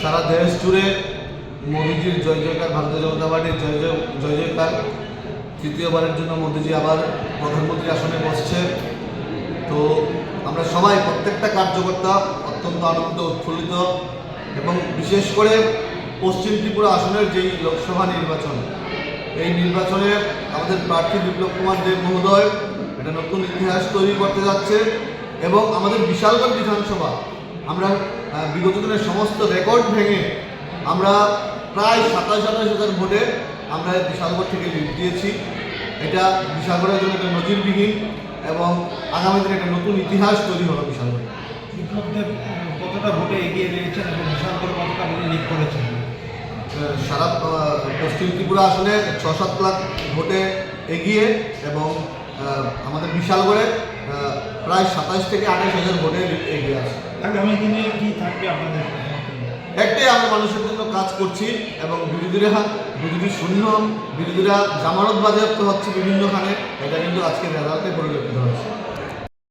সারা দেশ জুড়ে মোদিজির জয় জয়কার, ভারতীয় জনতা পার্টির জয় জয়কার। তৃতীয়বারের জন্য মোদিজি আবার প্রধানমন্ত্রী আসনে বসছে। তো আমরা সবাই, প্রত্যেকটা কার্যকর্তা অত্যন্ত আনন্দ উৎফুল্লিত, এবং বিশেষ করে পশ্চিম ত্রিপুরা আসনের যেই লোকসভা নির্বাচন, এই নির্বাচনে আমাদের প্রার্থী বিপ্লব কুমার দেব মহোদয় একটা নতুন ইতিহাস তৈরি করতে যাচ্ছে। এবং আমাদের বিশালগড় বিধানসভা আমরা বিগত দিনের সমস্ত রেকর্ড ভেঙে আমরা প্রায় 27,000 ভোটে আমরা বিশালগড় থেকে লিড দিয়েছি। এটা বিশালগড়ের জন্য একটা নজিরবিহীন, এবং আগামী দিনে একটা নতুন ইতিহাস তৈরি হলো বিশালগড়ে। বিপ্লবদেব কতটা ভোটে এগিয়ে রয়েছেন এবং বিশালগড়ে কতটা ভোটে লিড করেছেন? সারা পশ্চিম ত্রিপুরা আসনে 6-7 লাখ ভোটে এগিয়ে, এবং আমাদের বিশালগড়ে প্রায় 27 থেকে 28,000 ভোটে এগিয়ে আছে। আগামী দিনে কি থাকবে আপনাদের? একটাই, আমরা মানুষের জন্য কাজ করছি, এবং বিরোধী শূন্য, বিরোধীরা জামানত বাজেয়াপ্ত হচ্ছে বিভিন্নখানে, এটা কিন্তু আজকে রেজাল্টে পরিলক্ষিত হচ্ছে।